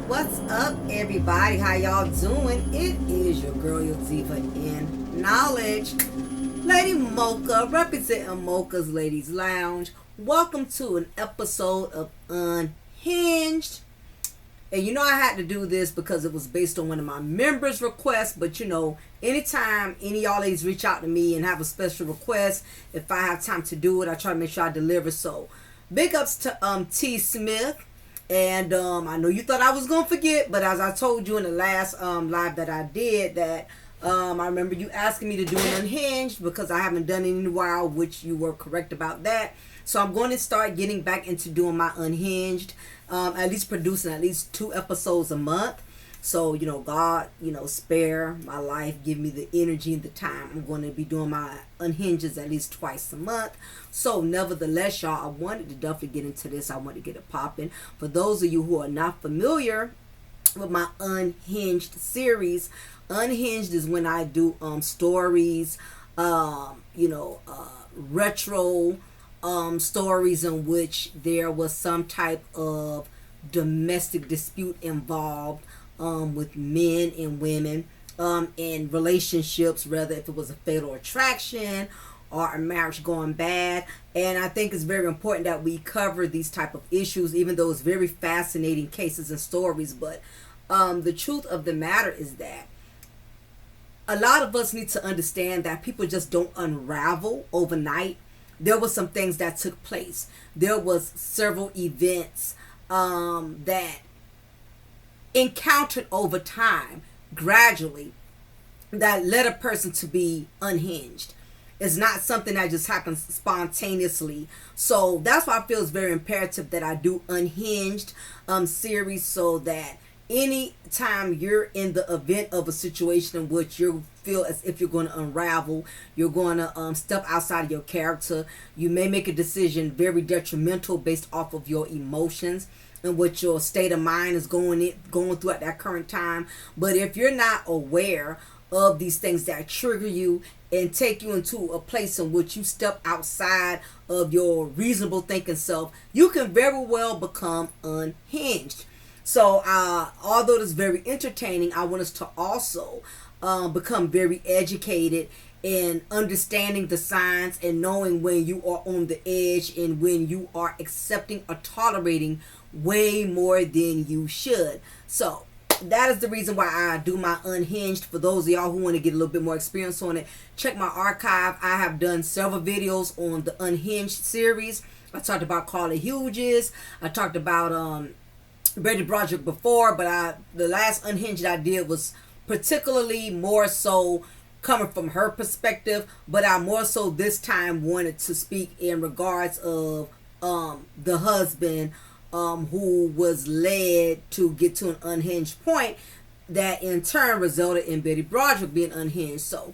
What's up, everybody? How y'all doing? It is your girl, your diva in knowledge, Lady Mocha, representing Mocha's Ladies Lounge. Welcome to an episode of Unhinged. And you know I had to do this because it was based on one of my members' requests. But you know, anytime any of y'all ladies reach out to me and have a special request, if I have time to do it, I try to make sure I deliver. So, big ups to T. Smith. And I know you thought I was gonna forget, but as I told you in the last live that I did, that I remember you asking me to do an Unhinged because I haven't done it in a while, which you were correct about that. So I'm going to start getting back into doing my Unhinged, at least producing at least 2 episodes a month. So, you know, God, spare my life, give me the energy and the time. I'm going to be doing my Unhinges at least twice a month. So, nevertheless, y'all, I wanted to definitely get into this. I wanted to get it popping. For those of you who are not familiar with my Unhinged series, Unhinged is when I do stories, retro stories in which there was some type of domestic dispute involved with men and women in relationships, whether if it was a fatal attraction or a marriage going bad. And I think it's very important that we cover these type of issues, even though it's very fascinating cases and stories. But the truth of the matter is that a lot of us need to understand that people just don't unravel overnight. There were some things that took place. There was several events that encountered over time, gradually, that led a person to be unhinged. It's not something that just happens spontaneously. So that's why I feel it's very imperative that I do Unhinged series, so that any time you're in the event of a situation in which you feel as if you're going to unravel, you're going to step outside of your character, you may make a decision very detrimental based off of your emotions and what your state of mind is going through at that current time. But if you're not aware of these things that trigger you and take you into a place in which you step outside of your reasonable thinking self, you can very well become unhinged. So although it's very entertaining, I want us to also become very educated in understanding the signs and knowing when you are on the edge and when you are accepting or tolerating way more than you should. So that is the reason why I do my Unhinged. For those of y'all who want to get a little bit more experience on it, check my archive. I have done several videos on the Unhinged series. I talked about Carla Hughes. I talked about Broderick before, but the last Unhinged I did was particularly more so coming from her perspective, but I more so this time wanted to speak in regards of the husband who was led to get to an unhinged point that in turn resulted in Betty Broderick being unhinged. So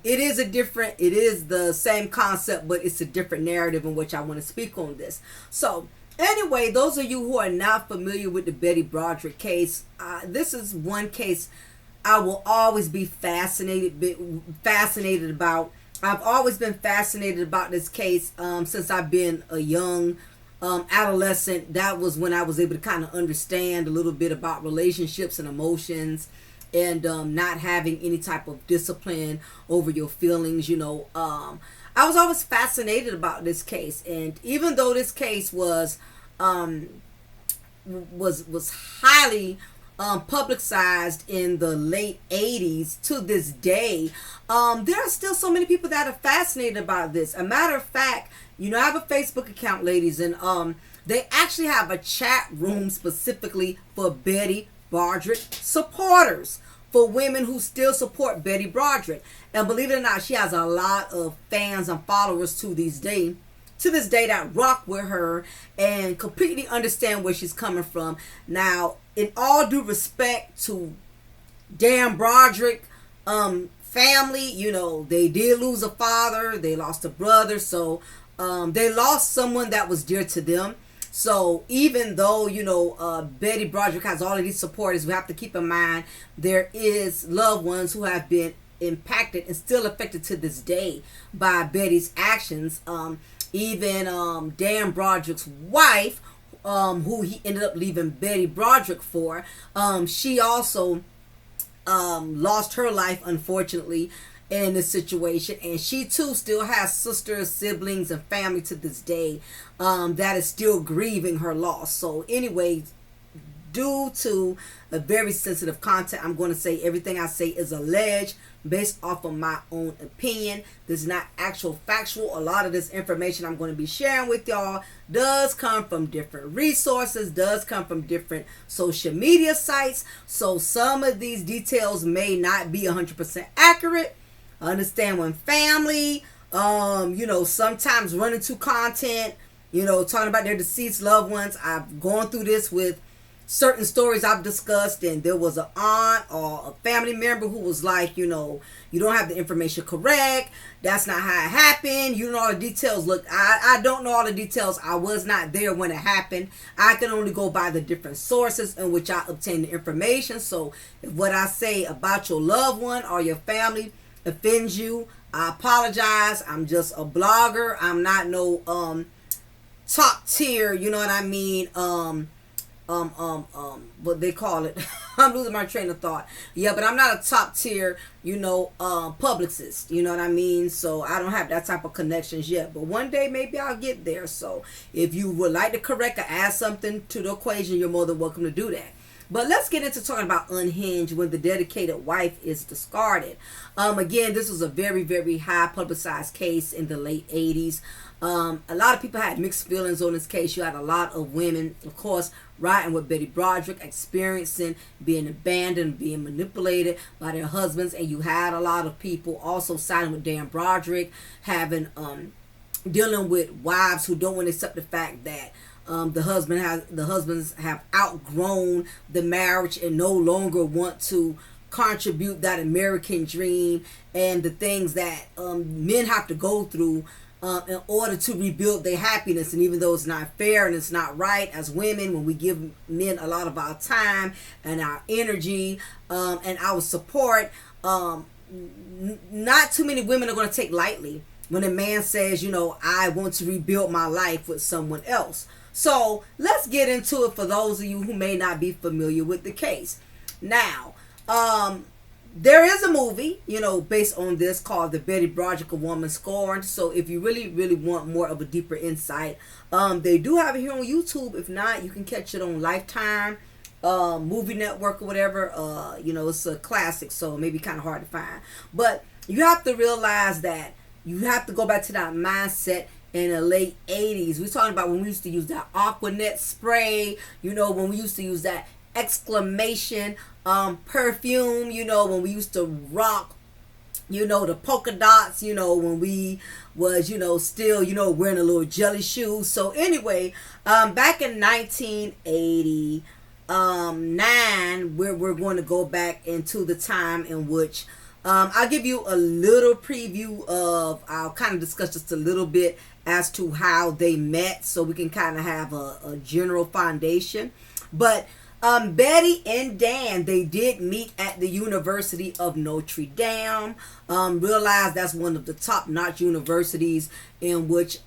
it is the same concept, but it's a different narrative in which I want to speak on this. So anyway, those of you who are not familiar with the Betty Broderick case, this is one case I will always be fascinated about. I've always been fascinated about this case since I've been a young adolescent. That was when I was able to kind of understand a little bit about relationships and emotions, and not having any type of discipline over your feelings. I was always fascinated about this case, and even though this case was highly publicized in the late 80s to this day, there are still so many people that are fascinated about this. A matter of fact, I have a Facebook account, ladies, and they actually have a chat room specifically for Betty Broderick supporters, for women who still support Betty Broderick. And believe it or not, she has a lot of fans and followers to this day that rock with her and completely understand where she's coming from. Now, in all due respect to Dan Broderick family, they did lose a father, they lost a brother, so they lost someone that was dear to them. So even though, Betty Broderick has all of these supporters, we have to keep in mind there is loved ones who have been impacted and still affected to this day by Betty's actions. Even Dan Broderick's wife, who he ended up leaving Betty Broderick for. She also lost her life, unfortunately, in this situation, and she too still has sisters, siblings, and family to this day that is still grieving her loss. So anyway, due to a very sensitive content, I'm going to say everything I say is alleged based off of my own opinion. This is not actual factual. A lot of this information I'm going to be sharing with y'all does come from different resources, does come from different social media sites. So some of these details may not be 100% accurate. I understand when family, sometimes run into content, talking about their deceased loved ones. I've gone through this with certain stories I've discussed, and there was an aunt or a family member who was like, you don't have the information correct. That's not how it happened. You don't know all the details. Look, I don't know all the details. I was not there when it happened. I can only go by the different sources in which I obtain the information. So if what I say about your loved one or your family offends you, I apologize. I'm just a blogger. I'm not no top tier, you know what I mean, what they call it. I'm losing my train of thought. Yeah, but I'm not a top tier, publicist, you know what I mean? So I don't have that type of connections yet, but one day maybe I'll get there. So if you would like to correct or add something to the equation, you're more than welcome to do that. But let's get into talking about Unhinged, when the dedicated wife is discarded. Again, this was a very, very high publicized case in the late 80s. A lot of people had mixed feelings on this case. You had a lot of women, of course, riding with Betty Broderick, experiencing being abandoned, being manipulated by their husbands. And you had a lot of people also siding with Dan Broderick, having dealing with wives who don't want to accept the fact that the husbands have outgrown the marriage and no longer want to contribute that American dream and the things that men have to go through in order to rebuild their happiness. And even though it's not fair and it's not right, as women, when we give men a lot of our time and our energy and our support, not too many women are going to take lightly when a man says, I want to rebuild my life with someone else. So let's get into it for those of you who may not be familiar with the case. Now, there is a movie, based on this called The Betty Broderick A Woman Scorned. So if you really, really want more of a deeper insight, they do have it here on YouTube. If not, you can catch it on Lifetime, Movie Network or whatever. It's a classic, so it may be kind of hard to find. But you have to realize that you have to go back to that mindset in the late 80s. We're talking about when we used to use that Aquanet spray, when we used to use that exclamation perfume, when we used to rock, the polka dots, when we was, still, wearing a little jelly shoes. So anyway, back in 1989, we're going to go back into the time in which I'll give you a little preview of, I'll kind of discuss just a little bit as to how they met so we can kind of have a general foundation. But Betty and Dan, they did meet at the University of Notre Dame. Realize that's one of the top-notch universities in which,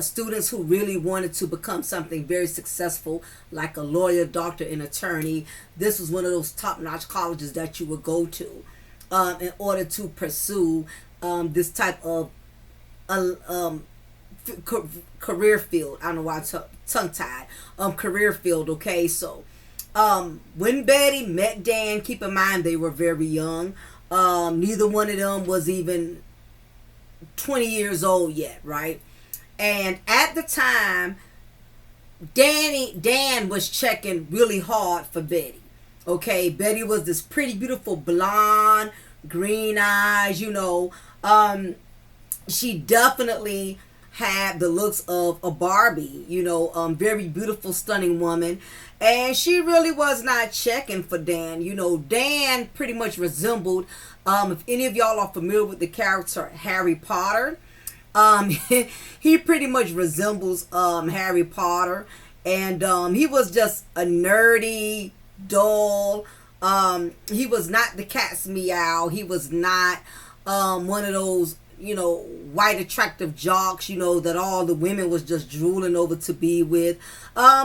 students who really wanted to become something very successful, like a lawyer, doctor, and attorney. This was one of those top-notch colleges that you would go to in order to pursue this type of career field. I don't know why I'm tongue-tied. Career field, okay? So, when Betty met Dan, keep in mind they were very young. Neither one of them was even 20 years old yet, right? And at the time, Dan was checking really hard for Betty. Okay, Betty was this pretty, beautiful blonde, green eyes, she definitely had the looks of a Barbie, very beautiful, stunning woman. And she really was not checking for Dan. Dan pretty much resembled, if any of y'all are familiar with the character Harry Potter, he pretty much resembles Harry Potter. And he was just a nerdy, dull. He was not the cat's meow. He was not one of those, white attractive jocks, that all the women was just drooling over to be with.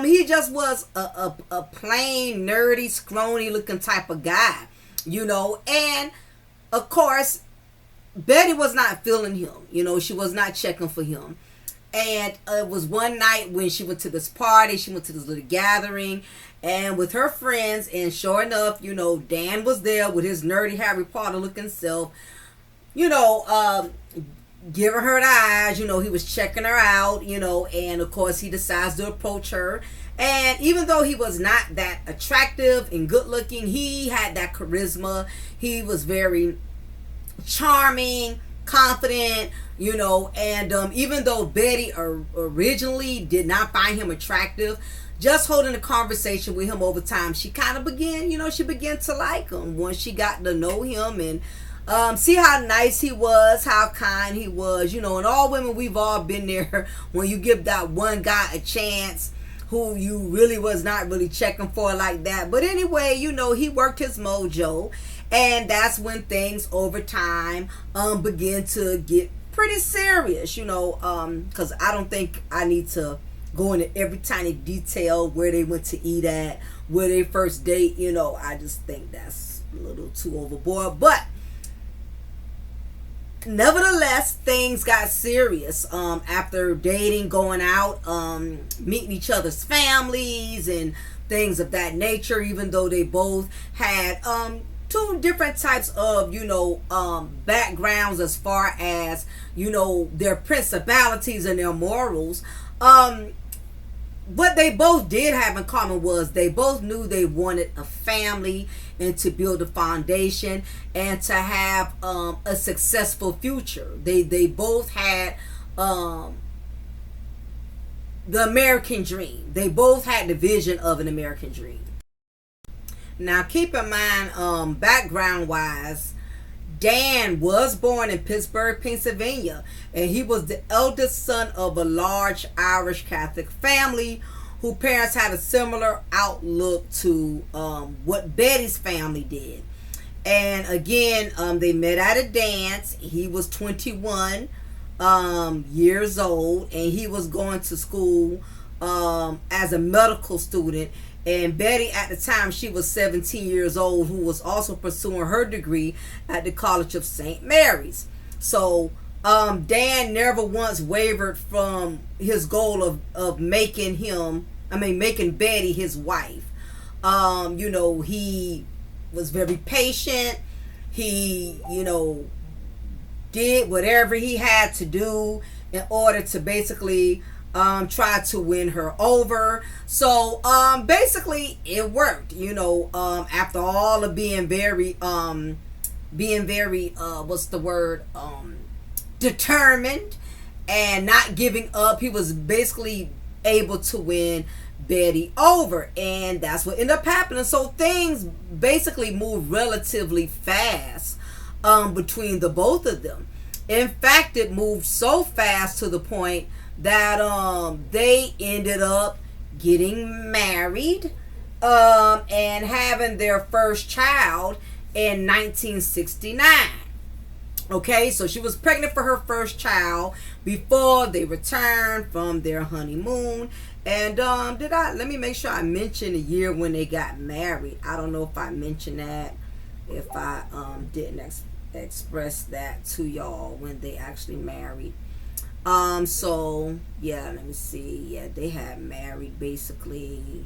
He just was a plain nerdy, scrawny looking type of guy, and of course Betty was not feeling him. She was not checking for him. And it was one night when she went to this party, she went to this little gathering, and with her friends, and sure enough, Dan was there with his nerdy Harry Potter looking self, giving her the eyes, he was checking her out, and of course he decides to approach her. And even though he was not that attractive and good looking, he had that charisma. He was very charming, confident, and even though Betty originally did not find him attractive, just holding a conversation with him over time, she kind of began, she began to like him once she got to know him and see how nice he was, how kind he was, and all women, we've all been there when you give that one guy a chance who you really was not really checking for like that. But anyway, he worked his mojo, and that's when things over time begin to get pretty serious, because I don't think I need to go into every tiny detail, where they went to eat at, where they first date, I just think that's a little too overboard. But nevertheless, things got serious after dating, going out, meeting each other's families and things of that nature, even though they both had two different types of backgrounds as far as their principalities and their morals. What they both did have in common was they both knew they wanted a family and to build a foundation and to have a successful future. They both had the American dream. They both had the vision of an American dream. Now keep in mind, background wise, Dan was born in Pittsburgh, Pennsylvania, and he was the eldest son of a large Irish Catholic family whose parents had a similar outlook to what Betty's family did. And again, they met at a dance. He was 21 years old, and he was going to school as a medical student. And Betty, at the time, she was 17 years old, who was also pursuing her degree at the College of St. Mary's. So Dan never once wavered from his goal of making Betty his wife. He was very patient. He, did whatever he had to do in order to basically try to win her over. So basically it worked, after all of being very determined and not giving up, he was basically able to win Betty over, and that's what ended up happening. So things basically moved relatively fast between the both of them. In fact, it moved so fast to the point that they ended up getting married and having their first child in 1969. Okay, so she was pregnant for her first child before they returned from their honeymoon. And let me make sure I mention the year when they got married. I don't know if I mentioned that, if I didn't express that to y'all when they actually married. So yeah, let me see. Yeah, they had married basically.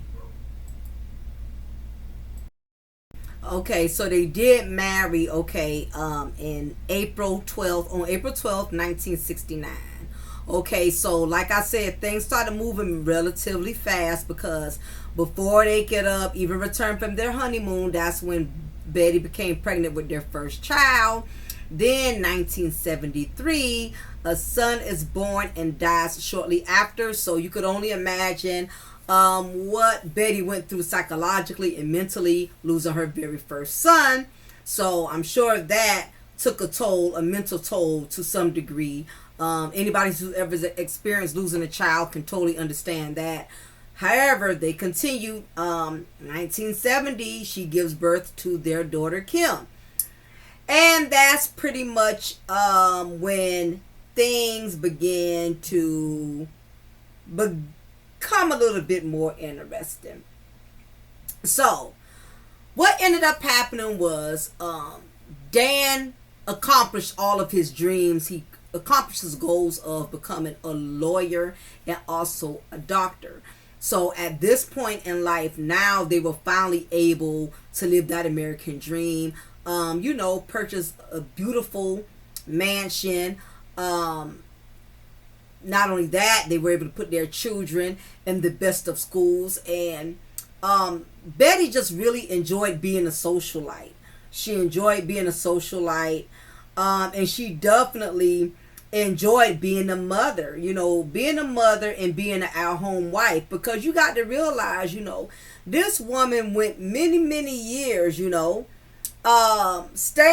Okay, so they did marry, in April 12th, 1969. Okay, so like I said, things started moving relatively fast because before they could even return from their honeymoon, that's when Betty became pregnant with their first child. Then 1973, a son is born and dies shortly after. So you could only imagine what Betty went through psychologically and mentally, losing her very first son. So I'm sure that took a mental toll to some degree. Anybody who's ever experienced losing a child can totally understand that. However, they continued. 1970, she gives birth to their daughter Kim. And that's pretty much when things began to become a little bit more interesting. So, what ended up happening was Dan accomplished all of his dreams. He accomplished his goals of becoming a lawyer and also a doctor. So at this point in life, now they were finally able to live that American dream. Purchase a beautiful mansion. Not only that, they were able to put their children in the best of schools. And Betty just really enjoyed being a socialite. She enjoyed being a socialite. And she definitely enjoyed being a mother, being a mother and being an at-home wife, because you got to realize, this woman went many, many years, staying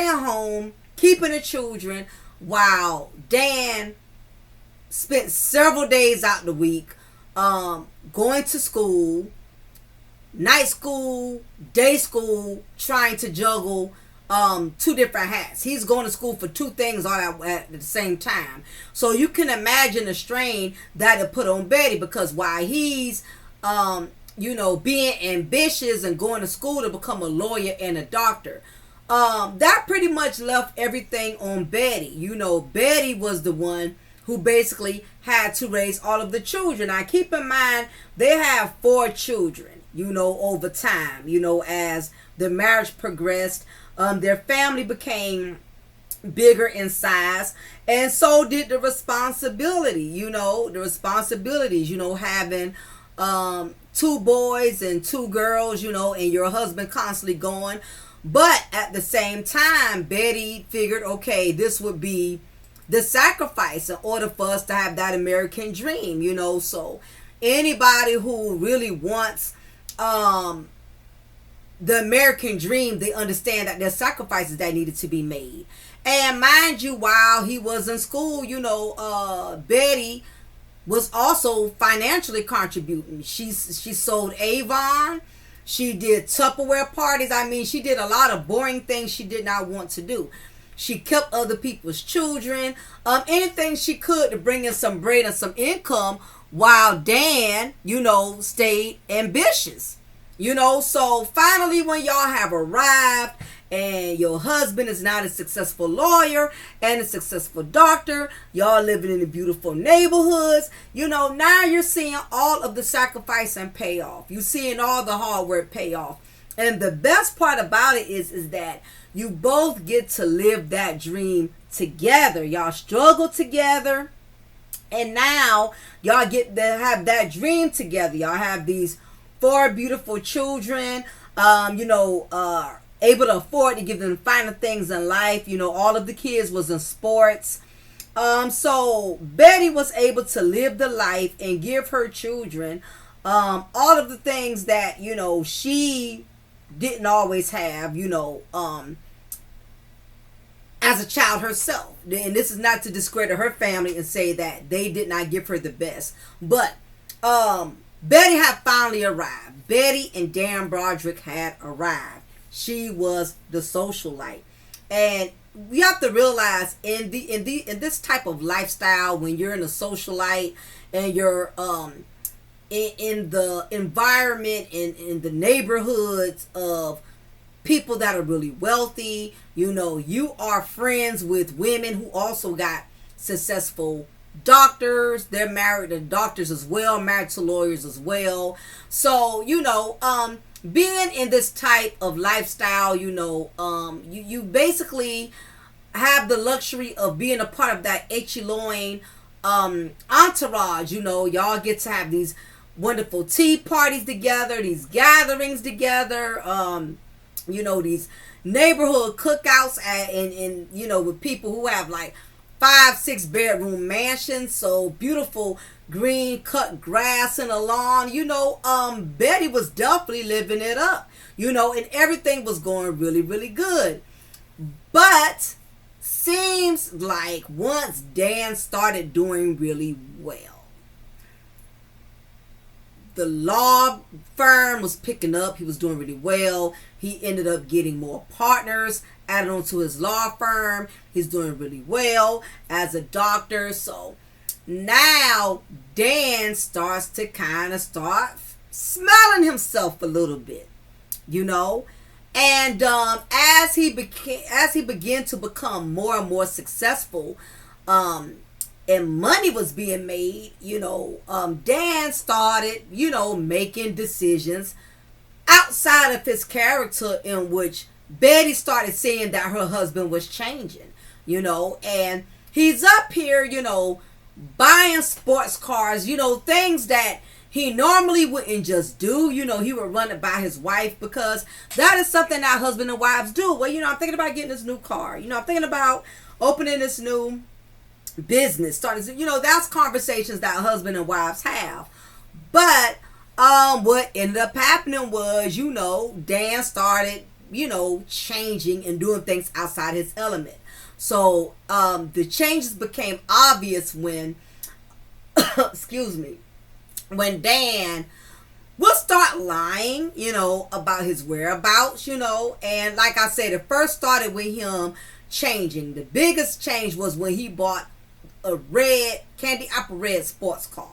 home, keeping the children, while Dan spent several days out the week going to school, night school, day school, trying to juggle two different hats. He's going to school for two things all at the same time. So you can imagine the strain that it put on Betty, because while he's being ambitious and going to school to become a lawyer and a doctor, that pretty much left everything on Betty. Betty was the one who basically had to raise all of the children. Now keep in mind, they have 4 children, over time, as the marriage progressed. Their family became bigger in size, and so did the responsibility, having 2 boys and 2 girls, and your husband constantly going. But at the same time, Betty figured, okay, this would be the sacrifice in order for us to have that American dream, so anybody who really wants the American dream, they understand that there's sacrifices that needed to be made. And mind you, while he was in school, Betty was also financially contributing. She sold Avon. She did Tupperware parties. I mean, she did a lot of boring things she did not want to do. She kept other people's children. Anything she could to bring in some bread and some income, while Dan, stayed ambitious. So finally, when y'all have arrived and your husband is not a successful lawyer and a successful doctor, y'all living in the beautiful neighborhoods, now you're seeing all of the sacrifice and payoff. You're seeing all the hard work pay off. And the best part about it is that you both get to live that dream together. Y'all struggle together, and now y'all get to have that dream together. Y'all have these 4 beautiful children, able to afford to give them finer things in life. All of the kids was in sports. So Betty was able to live the life and give her children all of the things that, she didn't always have, as a child herself. And this is not to discredit her family and say that they did not give her the best. But Betty had finally arrived. Betty and Dan Broderick had arrived. She was the socialite. And we have to realize in this type of lifestyle, when you're in a socialite and you're in the environment, in the neighborhoods of people that are really wealthy, you are friends with women who also got successful doctors. They're married to doctors as well, married to lawyers as well. So being in this type of lifestyle, you basically have the luxury of being a part of that echelon entourage. Y'all get to have these wonderful tea parties together, these gatherings together, these neighborhood cookouts and with people who have like 5-6 bedroom mansions, so beautiful green cut grass and a lawn. Betty was definitely living it up, and everything was going really, really good. But seems like once Dan started doing really well, the law firm was picking up. He was doing really well. He ended up getting more partners added onto his law firm. He's doing really well as a doctor. So now Dan starts to kind of start smelling himself a little bit, you know. And as he began to become more and more successful, and money was being made, you know, Dan started, you know, making decisions outside of his character, in which Betty started seeing that her husband was changing, you know, and he's up here, you know, buying sports cars, you know, things that he normally wouldn't just do. You know, he would run it by his wife, because that is something that husband and wives do. Well, you know, I'm thinking about getting this new car. You know, I'm thinking about opening this new business, starting, you know, that's conversations that husband and wives have. But what ended up happening was, you know, Dan started, you know, changing and doing things outside his element. So the changes became obvious when excuse me, when Dan will start lying, you know, about his whereabouts, you know. And like I said, it first started with him changing. The biggest change was when he bought a red, candy apple red sports car.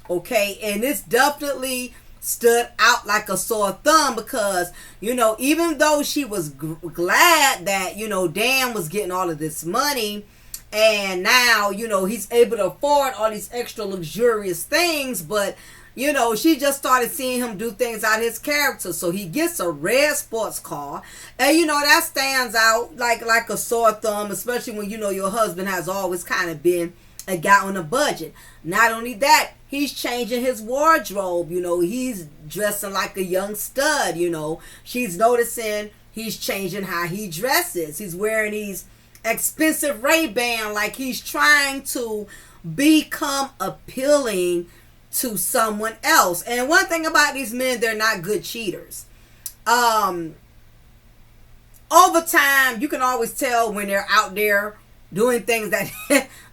Okay, and this definitely stood out like a sore thumb, because, you know, even though she was glad that, you know, Dan was getting all of this money, and now, you know, he's able to afford all these extra luxurious things, but, you know, she just started seeing him do things out of his character. So he gets a red sports car, and, you know, that stands out like a sore thumb, especially when, you know, your husband has always kind of been a guy on a budget. Not only that, he's changing his wardrobe. You know, he's dressing like a young stud. You know, she's noticing he's changing how he dresses. He's wearing these expensive Ray-Ban, like he's trying to become appealing to someone else. And one thing about these men, they're not good cheaters. Over time, you can always tell when they're out there doing things that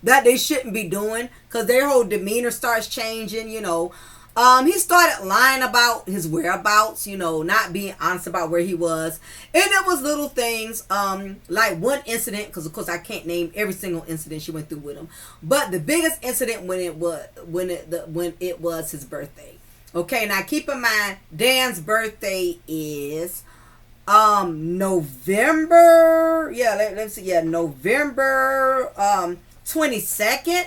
that they shouldn't be doing, because their whole demeanor starts changing. You know, he started lying about his whereabouts, you know, not being honest about where he was. And it was little things, like one incident, because of course I can't name every single incident she went through with him, but the biggest incident when it was his birthday. Okay, now keep in mind, Dan's birthday is November, let's see, November 22nd.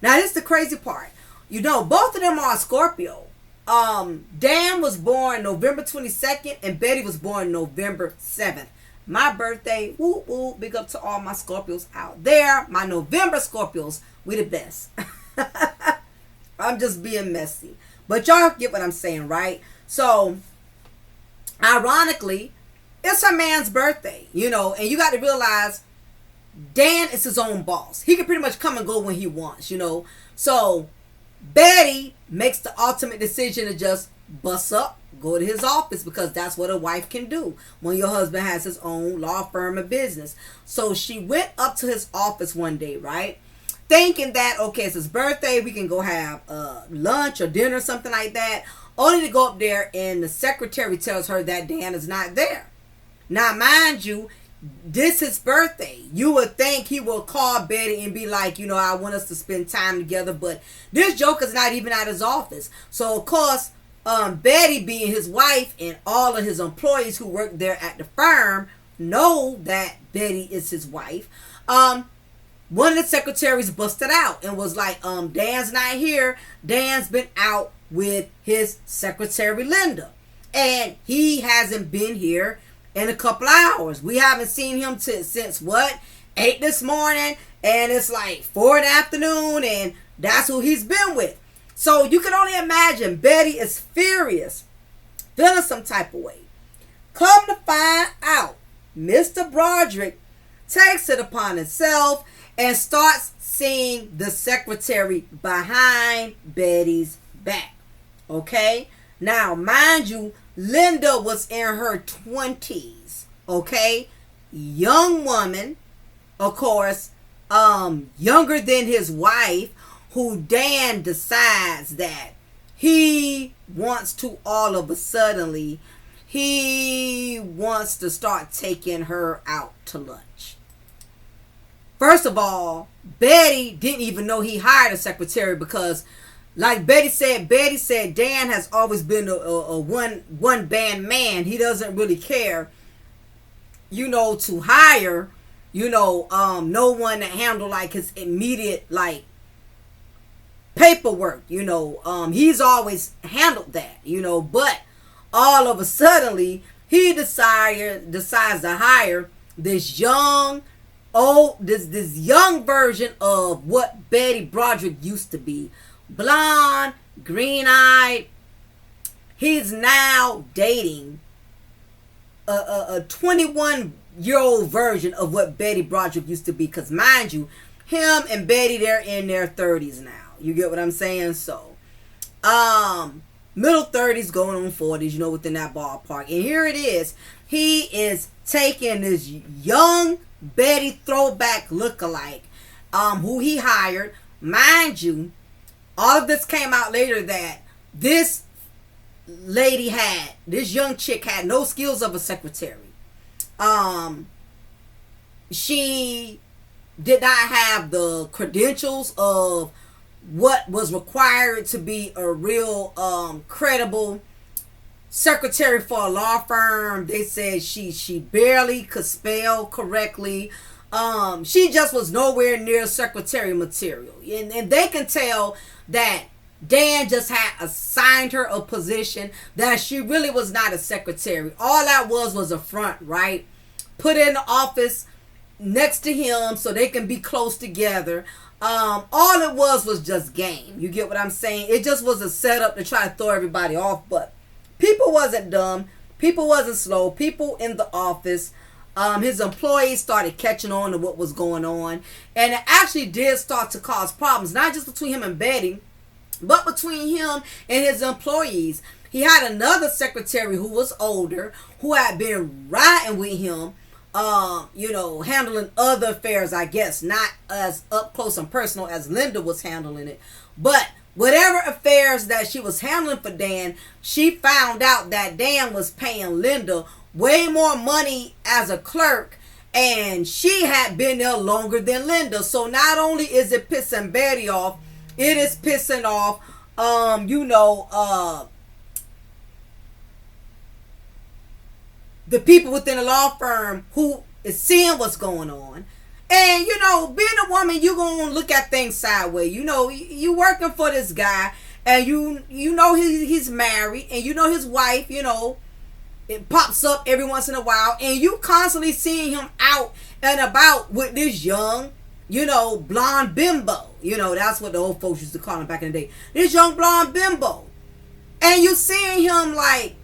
Now this is the crazy part. You know, both of them are Scorpio. Dan was born November 22nd, and Betty was born November 7th. My birthday, woo woo, big up to all my Scorpios out there. My November Scorpios, we the best. I'm just being messy, but y'all get what I'm saying, right? So, ironically, it's her man's birthday, you know, and you got to realize Dan is his own boss. He can pretty much come and go when he wants, you know. So Betty makes the ultimate decision to just bust up, go to his office, because that's what a wife can do when your husband has his own law firm of business. So she went up to his office one day, right? Thinking that, okay, it's his birthday, we can go have lunch or dinner, something like that. Only to go up there and the secretary tells her that Dan is not there. Now, mind you, this is his birthday. You would think he will call Betty and be like, you know, I want us to spend time together, but this joker's not even at his office. So, of course, Betty, being his wife, and all of his employees who work there at the firm know that Betty is his wife. One of the secretaries busted out and was like, Dan's not here. Dan's been out with his secretary, Linda. And he hasn't been here in a couple hours. We haven't seen him since what? 8 this morning, and it's like 4 in the afternoon, and that's who he's been with. So you can only imagine Betty is furious, feeling some type of way. Come to find out, Mr. Broderick takes it upon himself and starts seeing the secretary behind Betty's back. Okay? Now, mind you, Linda was in her 20s, okay? Young woman, of course, younger than his wife, who Dan decides that he wants to all of a suddenly, he wants to start taking her out to lunch. First of all, Betty didn't even know he hired a secretary because, like Betty said, Dan has always been a one band man. He doesn't really care, to hire, no one to handle like his immediate like paperwork. He's always handled that. But all of a suddenly he decides to hire this young version of what Betty Broderick used to be. Blonde, green-eyed. He's now dating a 21-year-old version of what Betty Broderick used to be. Because mind you, him and Betty, they're in their 30s now. You get what I'm saying? So, middle 30s going on 40s, within that ballpark. And here it is. He is taking this young Betty throwback lookalike, who he hired. Mind you, all of this came out later that this young chick had no skills of a secretary. She did not have the credentials of what was required to be a real credible secretary for a law firm. They said she barely could spell correctly. She just was nowhere near secretary material. And they can tell that Dan just had assigned her a position that she really was not a secretary. All that was a front, right? Put in the office next to him so they can be close together. All it was just game. You get what I'm saying? It just was a setup to try to throw everybody off. But people wasn't dumb. People wasn't slow. People in the office, his employees started catching on to what was going on. And it actually did start to cause problems, not just between him and Betty, but between him and his employees. He had another secretary who was older, who had been riding with him, handling other affairs, I guess, not as up close and personal as Linda was handling it. But whatever affairs that she was handling for Dan, she found out that Dan was paying Linda way more money as a clerk, and she had been there longer than Linda. So not only is it pissing Betty off, it is pissing off, the people within the law firm who is seeing what's going on. And, being a woman, you're going to look at things sideways. You working for this guy, and he's married, and his wife, it pops up every once in a while, and you constantly seeing him out and about with this young, blonde bimbo. That's what the old folks used to call him back in the day. This young blonde bimbo. And you seeing him like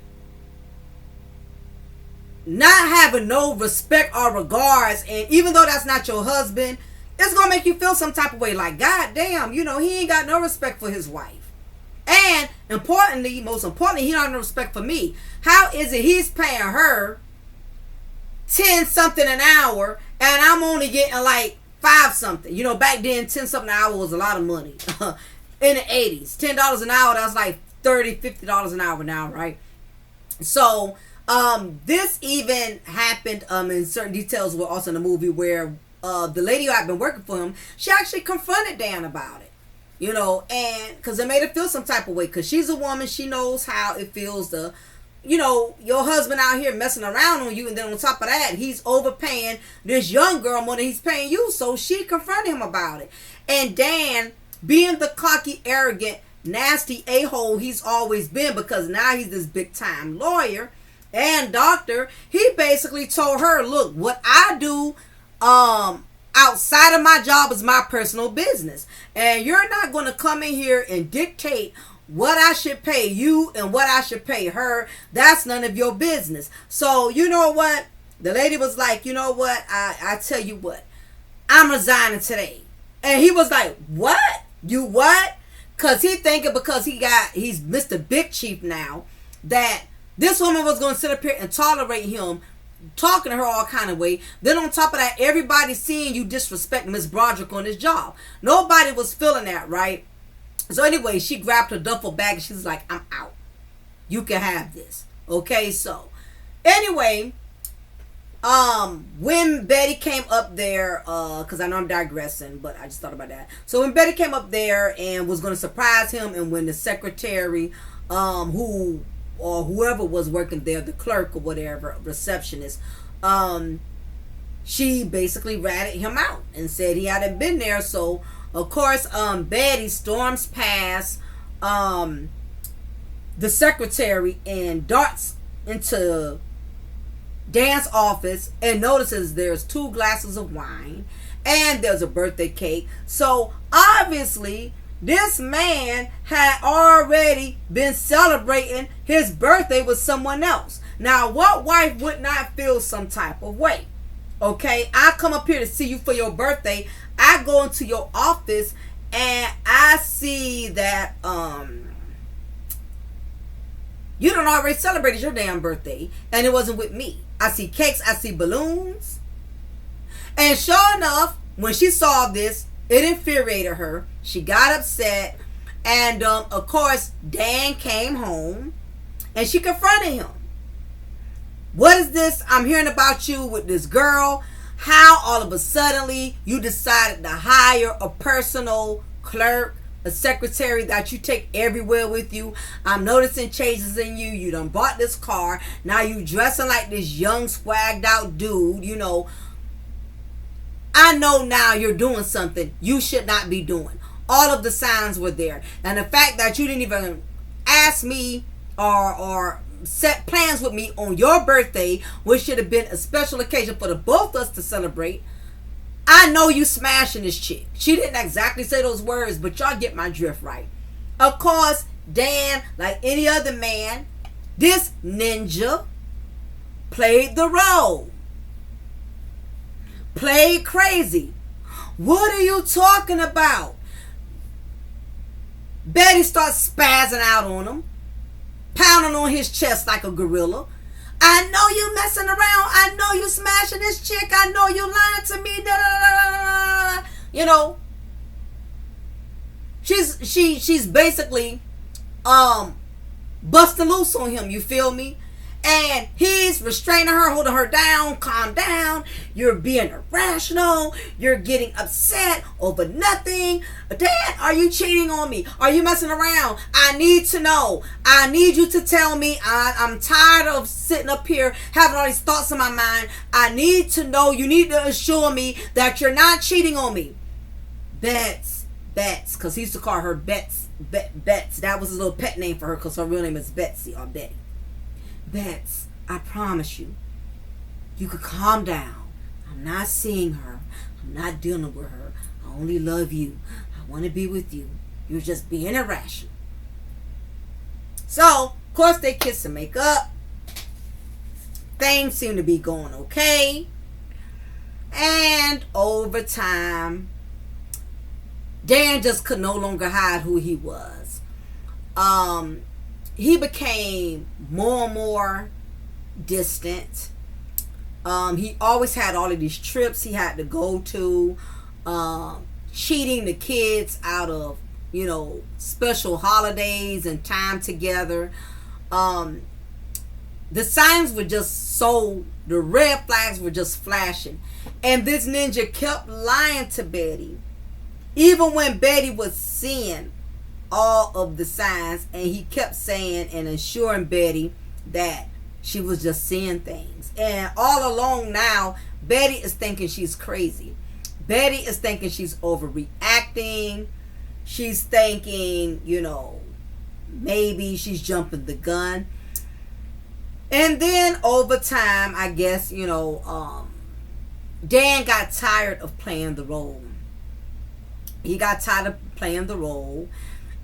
not having no respect or regards, and even though that's not your husband, it's gonna make you feel some type of way, like, God damn, he ain't got no respect for his wife. And most importantly, he don't have no respect for me. How is it he's paying her 10 something an hour and I'm only getting like 5 something? Back then 10 something an hour was a lot of money. In the 80s, $10 an hour, that's like $30-$50 an hour now, right? So this even happened in certain details were also in the movie where the lady who had been working for him, she actually confronted Dan about it, and because it made her feel some type of way, because she's a woman, she knows how it feels to, your husband out here messing around on you, and then on top of that, he's overpaying this young girl more than he's paying you. So she confronted him about it. And Dan, being the cocky, arrogant, nasty a-hole he's always been, because now he's this big time lawyer and doctor, he basically told her, look, what I do outside of my job is my personal business, and you're not going to come in here and dictate what I should pay you and what I should pay her. That's none of your business. So you know what, the lady was like, you know what, I tell you what, I'm resigning today. And he was like, what? You what? Because he thinking because he's Mr. Big Chief now, that this woman was going to sit up here and tolerate him talking to her all kind of way. Then on top of that, everybody seeing you disrespect Miss Broderick on this job. Nobody was feeling that, right? So anyway, she grabbed her duffel bag and she's like, I'm out. You can have this. Okay, so anyway, when Betty came up there, because I know I'm digressing, but I just thought about that. So when Betty came up there and was going to surprise him, and when the secretary, who or whoever was working there, the clerk or whatever, receptionist, she basically ratted him out and said he hadn't been there. So of course, Betty storms past the secretary and darts into Dan's office and notices there's 2 glasses of wine and there's a birthday cake. So obviously this man had already been celebrating his birthday with someone else. Now, what wife would not feel some type of way? Okay, I come up here to see you for your birthday. I go into your office and I see that you done already celebrated your damn birthday and it wasn't with me. I see cakes, I see balloons. And sure enough, when she saw this, it infuriated her. She got upset. And of course, Dan came home and she confronted him. What is this I'm hearing about you with this girl? How all of a sudden you decided to hire a personal clerk, a secretary that you take everywhere with you? I'm noticing changes in you. You done bought this car. Now you dressing like this young swagged out dude. You know, I know now you're doing something you should not be doing. All of the signs were there. And the fact that you didn't even ask me or set plans with me on your birthday, which should have been a special occasion for the both of us to celebrate. I know you smashing this chick. She didn't exactly say those words, but y'all get my drift, right? Of course, Dan, like any other man, this ninja played the role. Played crazy. What are you talking about? Betty starts spazzing out on him, pounding on his chest like a gorilla. I know you messing around. I know you smashing this chick. I know you lying to me. Da, da, da, da. You know, she's basically busting loose on him. You feel me? And he's restraining her, holding her down. Calm down. You're being irrational. You're getting upset over nothing. Dad, are you cheating on me? Are you messing around? I need to know. I need you to tell me. I'm tired of sitting up here having all these thoughts in my mind. I need to know. You need to assure me that you're not cheating on me. Bets, because he used to call her Bets. That was his little pet name for her because her real name is Betsy or Betty. Bets, I promise you, you could calm down. I'm not seeing her. I'm not dealing with her. I only love you. I want to be with you. You're just being irrational. So, of course, they kiss and make up. Things seem to be going okay. And over time, Dan just could no longer hide who he was. He became more and more distant. He always had all of these trips he had to go to, cheating the kids out of, you know, special holidays and time together. The signs were just the red flags were just flashing. And this ninja kept lying to Betty, even when Betty was seeing all of the signs, and he kept saying and assuring Betty that she was just seeing things. And all along now, Betty is thinking she's crazy. Betty is thinking she's overreacting. She's thinking, you know, maybe she's jumping the gun. And then over time, I guess, you know, Dan got tired of playing the role. He got tired of playing the role.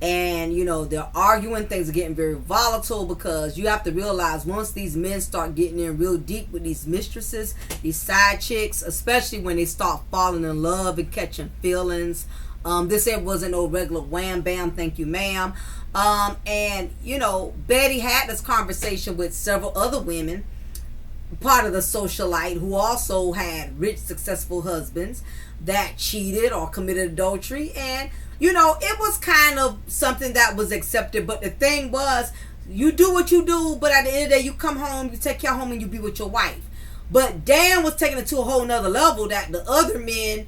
And, you know, they're arguing. Things are getting very volatile because you have to realize once these men start getting in real deep with these mistresses, these side chicks, especially when they start falling in love and catching feelings. This here wasn't no regular wham bam, thank you ma'am. And, you know, Betty had this conversation with several other women, part of the socialite, who also had rich, successful husbands that cheated or committed adultery. And it was kind of something that was accepted. But the thing was, you do what you do, but at the end of the day, you come home, you take care home, and you be with your wife. But Dan was taking it to a whole nother level that the other men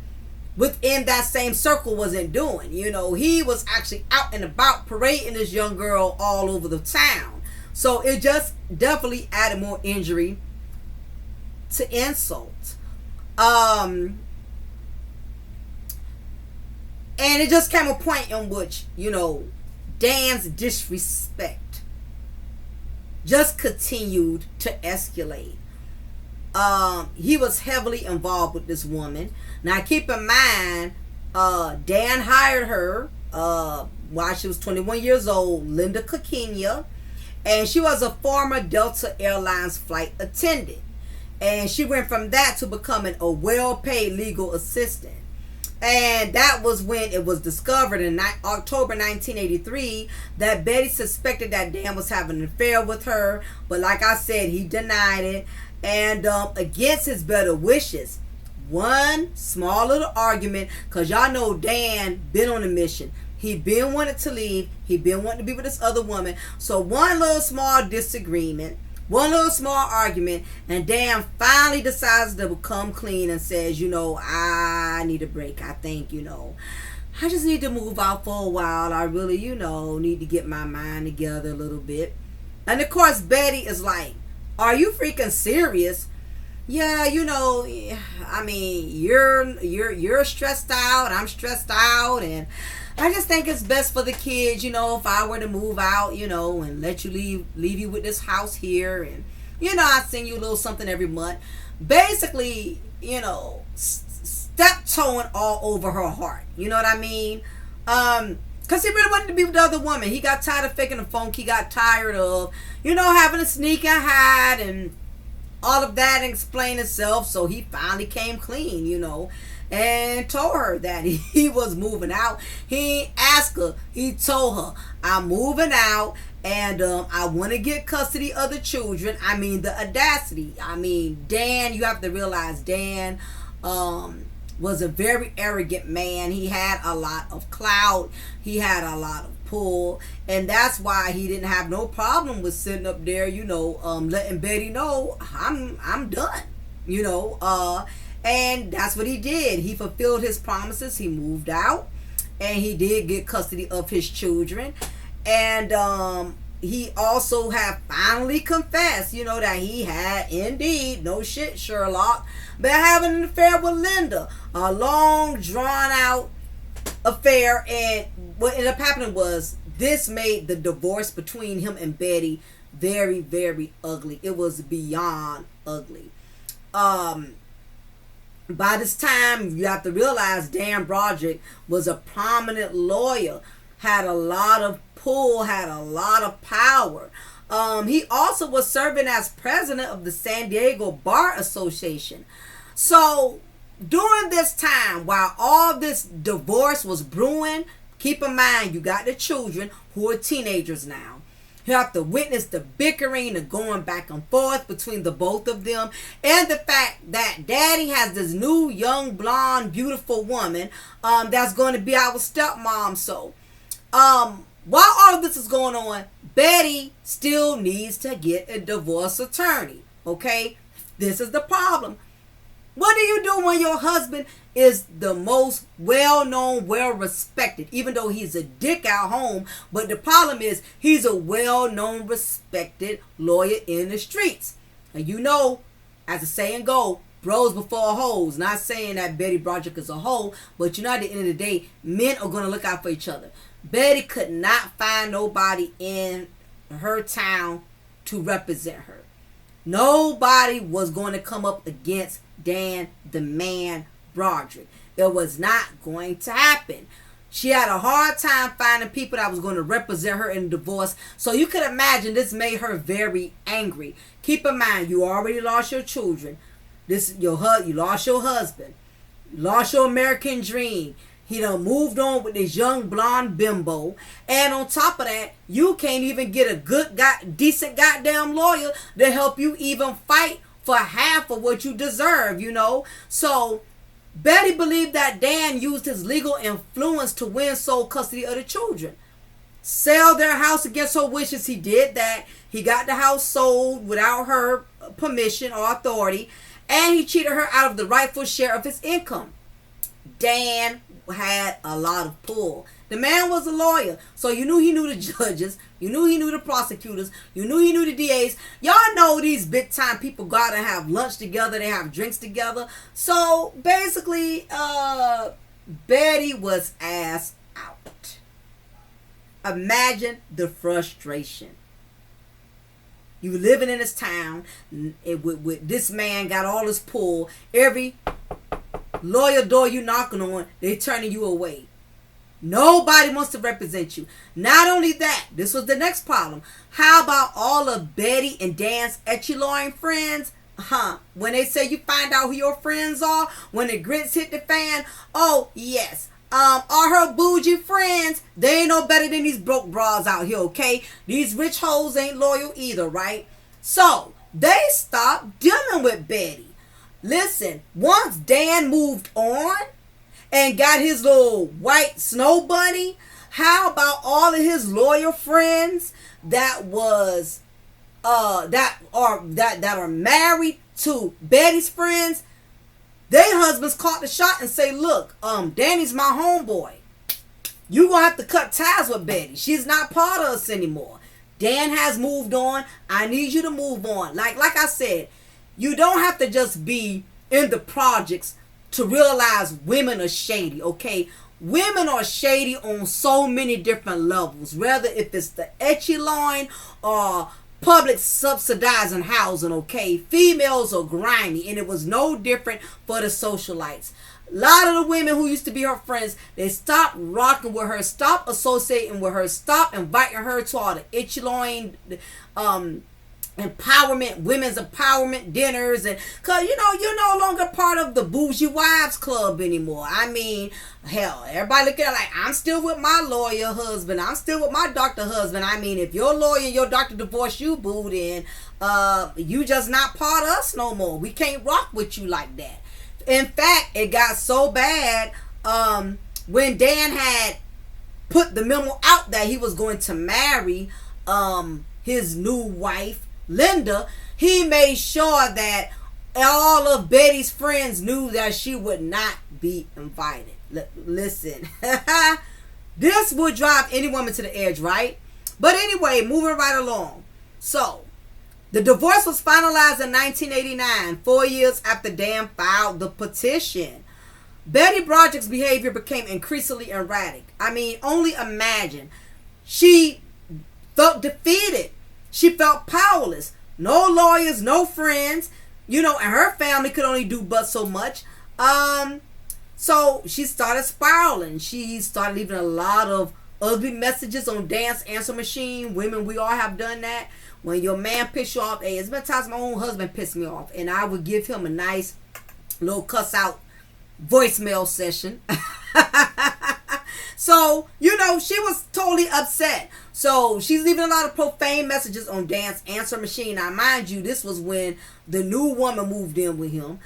within that same circle wasn't doing. He was actually out and about parading this young girl all over the town. So it just definitely added more injury to insult. And it just came a point in which, Dan's disrespect just continued to escalate. He was heavily involved with this woman. Now keep in mind, Dan hired her while she was 21 years old, 𝓜𝓸𝓬𝓱𝓪'𝓼, and she was a former Delta Airlines flight attendant. And she went from that to becoming a well-paid legal assistant. And that was when it was discovered in October 1983 that Betty suspected that Dan was having an affair with her. But like I said, he denied it. And against his better wishes, one small little argument, because y'all know Dan been on a mission. He been wanting to leave. He been wanting to be with this other woman. So one little small disagreement, one little small argument, and Dan finally decides to come clean and says, I need a break. I think, I just need to move out for a while. I really, need to get my mind together a little bit. And of course, Betty is like, are you freaking serious? Yeah, I mean, you're stressed out. I'm stressed out, and I just think it's best for the kids, if I were to move out, and let you leave you with this house here, and I send you a little something every month. Basically, step-toeing all over her heart. You know what I mean? Because he really wanted to be with the other woman. He got tired of faking the funk. He got tired of, having to sneak and hide and all of that and explain himself. So he finally came clean, and told her that he was moving out. He asked her. He told her, I'm moving out, and I want to get custody of the children. I mean, the audacity. I mean, Dan, you have to realize Dan was a very arrogant man. He had a lot of clout. He had a lot of pull. And that's why he didn't have no problem with sitting up there, letting Betty know, I'm done, and that's what he did. He fulfilled his promises. He moved out, and he did get custody of his children. And he also had finally confessed, that he had indeed, no shit, Sherlock, been having an affair with Linda. A long, drawn-out affair. And what ended up happening was this made the divorce between him and Betty very, very ugly. It was beyond ugly. By this time, you have to realize Dan Broderick was a prominent lawyer, had a lot of pull, had a lot of power. He also was serving as president of the San Diego Bar Association. So during this time, while all this divorce was brewing, keep in mind, you got the children who are teenagers now. You have to witness the bickering, the going back and forth between the both of them, and the fact that Daddy has this new, young, blonde, beautiful woman that's going to be our stepmom. So, while all of this is going on, Betty still needs to get a divorce attorney. Okay? This is the problem. What do you do when your husband is the most well-known, well-respected, even though he's a dick at home? But the problem is he's a well-known, respected lawyer in the streets. And as the saying goes, bros before hoes. Not saying that Betty Broderick is a hoe, but at the end of the day, men are going to look out for each other. Betty could not find nobody in her town to represent her. Nobody was going to come up against Dan the Man Broderick. It was not going to happen. She had a hard time finding people that was going to represent her in the divorce. So you could imagine this made her very angry. Keep in mind, you already lost your children. You lost your husband. You lost your American dream. He done moved on with this young blonde bimbo. And on top of that, you can't even get a decent goddamn lawyer to help you even fight for half of what you deserve, So Betty believed that Dan used his legal influence to win sole custody of the children. Sell their house against her wishes. He did that. He got the house sold without her permission or authority, and he cheated her out of the rightful share of his income. Dan had a lot of pull. The man was a lawyer, so you knew he knew the judges, you knew he knew the prosecutors, you knew he knew the DAs. Y'all know these big time people go out and have lunch together, they have drinks together. So basically, Betty was ass out. Imagine the frustration. You living in this town, with this man got all this pull. Every lawyer door you knocking on, they turning you away. Nobody wants to represent you. Not only that, this was the next problem. How about all of Betty and Dan's echelon friends? When they say you find out who your friends are, when the grits hit the fan, oh yes. Are her bougie friends? They ain't no better than these broke bras out here, okay? These rich hoes ain't loyal either, right? So they stopped dealing with Betty. Listen, once Dan moved on and got his little white snow bunny, how about all of his loyal friends that are married to Betty's friends? Their husbands caught the shot and say, look, Danny's my homeboy. You gonna have to cut ties with Betty. She's not part of us anymore. Dan has moved on. I need you to move on. Like I said, you don't have to just be in the projects to realize women are shady, okay? Women are shady on so many different levels, whether if it's the echelon or public subsidizing housing, okay? Females are grimy, and it was no different for the socialites. A lot of the women who used to be her friends, they stopped rocking with her, stopped associating with her, stopped inviting her to all the echelon empowerment, women's empowerment dinners, and cause you're no longer part of the bougie wives club anymore. I mean, hell, everybody look at it like, I'm still with my lawyer husband, I'm still with my doctor husband. I mean, if your lawyer and your doctor divorce you, boo, then you just not part of us no more. We can't rock with you like that. In fact, it got so bad when Dan had put the memo out that he was going to marry his new wife, Linda. He made sure that all of Betty's friends knew that she would not be invited. Listen, this would drive any woman to the edge, right? But anyway, moving right along. So, the divorce was finalized in 1989, 4 years after Dan filed the petition. Betty Broderick's behavior became increasingly erratic. I mean, only imagine. She felt defeated. She felt powerless. No lawyers, no friends. And her family could only do but so much. So she started spiraling. She started leaving a lot of ugly messages on Dan's answer machine. Women, we all have done that. When your man piss you off, hey, it's been times my own husband pissed me off, and I would give him a nice little cuss out voicemail session. So, she was totally upset. So, she's leaving a lot of profane messages on Dan's answer machine. Now, mind you, this was when the new woman moved in with him.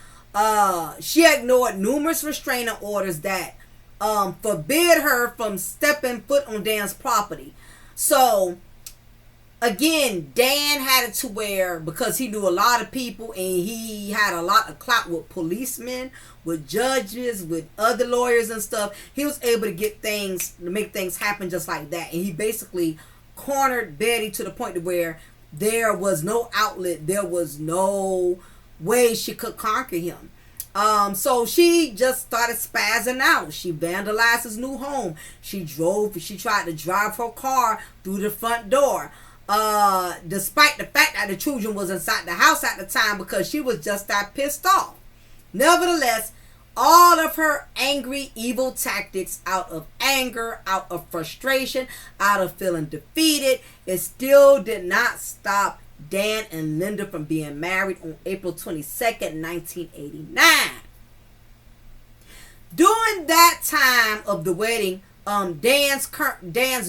She ignored numerous restraining orders that forbid her from stepping foot on Dan's property. So, again, Dan had it to where, because he knew a lot of people and he had a lot of clout with policemen, with judges, with other lawyers and stuff, he was able to make things happen just like that. And he basically cornered Betty to the point to where there was no outlet, there was no way she could conquer him. So she just started spazzing out. She vandalized his new home. She tried to drive her car through the front door. Despite the fact that the children was inside the house at the time, because she was just that pissed off. Nevertheless, all of her angry, evil tactics, out of anger, out of frustration, out of feeling defeated, it still did not stop Dan and Linda from being married on April 22nd, 1989. During that time of the wedding, Dan's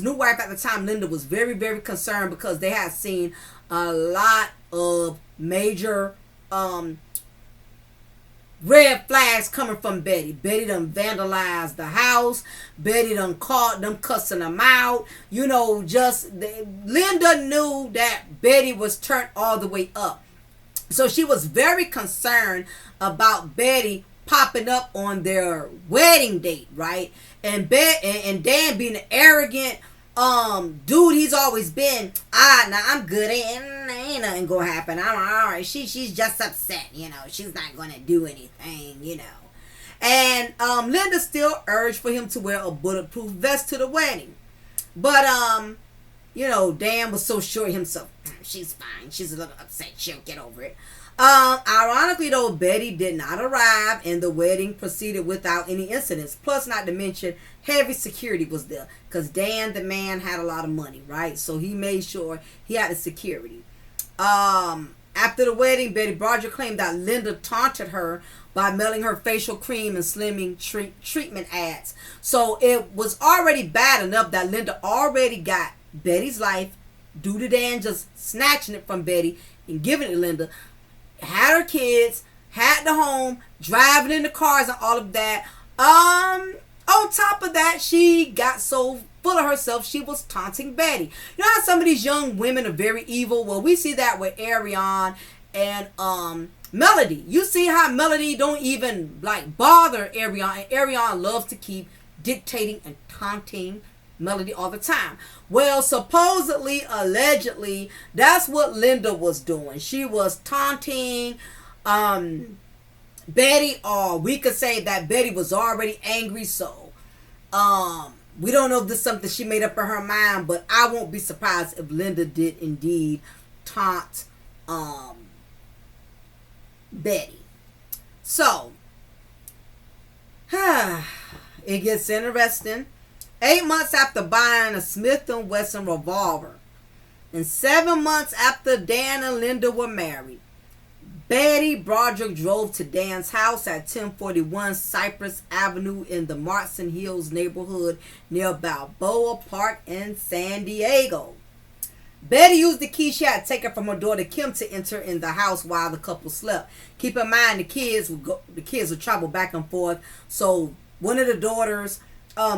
new wife at the time, Linda, was very, very concerned because they had seen a lot of major red flags coming from Betty. Betty done vandalized the house. Betty done caught them cussing them out. You know, Linda knew that Betty was turned all the way up. So she was very concerned about Betty popping up on their wedding date, right? And Dan being an arrogant dude he's always been. Now I'm good. Ain't nothing gonna happen. I'm all right. She's just upset, you know. She's not gonna do anything, you know. And Linda still urged for him to wear a bulletproof vest to the wedding, but you know, Dan was so sure of himself. She's fine. She's a little upset. She'll get over it. Ironically though, Betty did not arrive and the wedding proceeded without any incidents. Plus, not to mention, heavy security was there because Dan, the man, had a lot of money, right? So he made sure he had the security. After the wedding, Betty Broderick claimed that Linda taunted her by mailing her facial cream and slimming treatment ads. So it was already bad enough that Linda already got Betty's life due to Dan just snatching it from Betty and giving it to Linda. Had her kids, had the home, driving in the cars and all of that. On top of that, she got so full of herself, she was taunting Betty. You know how some of these young women are very evil? Well, we see that with Ariane and Melody. You see how Melody don't even like bother Ariane, and Ariane loves to keep dictating and taunting Melody all the time. Well, supposedly, allegedly, that's what Linda was doing. She was taunting Betty, or we could say that Betty was already angry. So we don't know if this is something she made up in her mind, but I won't be surprised if Linda did indeed taunt Betty. So it gets interesting. 8 months after buying a Smith & Wesson revolver, and 7 months after Dan and Linda were married, Betty Broderick drove to Dan's house at 1041 Cypress Avenue in the Martin Hills neighborhood near Balboa Park in San Diego. Betty used the key she had taken from her daughter Kim to enter in the house while the couple slept. Keep in mind the kids would travel back and forth. So one of the daughters,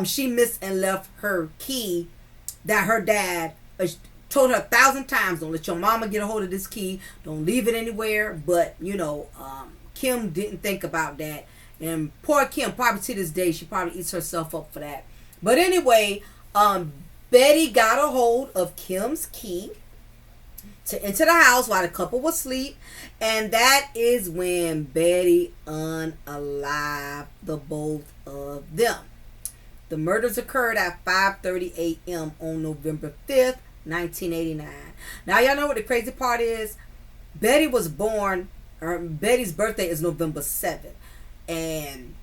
she missed and left her key that her dad told her 1,000 times, don't let your mama get a hold of this key, don't leave it anywhere. But you know, Kim didn't think about that, and poor Kim, probably to this day, she probably eats herself up for that. But anyway, Betty got a hold of Kim's key to enter the house while the couple was asleep, and that is when Betty unalived the both of them. The murders occurred at 5:30 a.m. on November 5th, 1989. Now, y'all know what the crazy part is? Betty's birthday is November 7th. And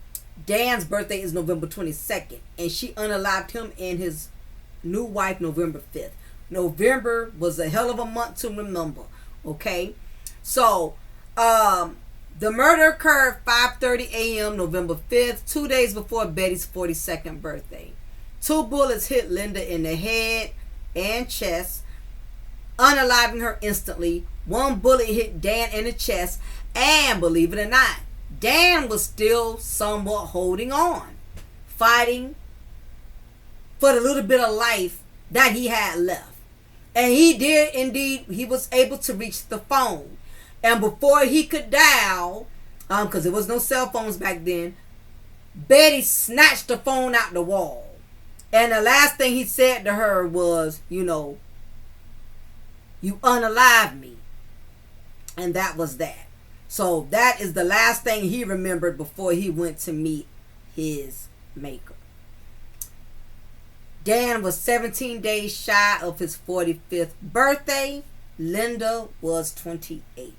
Dan's birthday is November 22nd. And she unalived him and his new wife November 5th. November was a hell of a month to remember. Okay? So, the murder occurred 5:30 a.m. November 5th, 2 days before Betty's 42nd birthday. 2 bullets hit Linda in the head and chest, unaliving her instantly. 1 bullet hit Dan in the chest, and believe it or not, Dan was still somewhat holding on, fighting for the little bit of life that he had left. And he did indeed, he was able to reach the phone. And before he could dial, because there was no cell phones back then, Betty snatched the phone out the wall. And the last thing he said to her was, you know, you unalived me. And that was that. So that is the last thing he remembered before he went to meet his maker. Dan was 17 days shy of his 45th birthday. Linda was 28.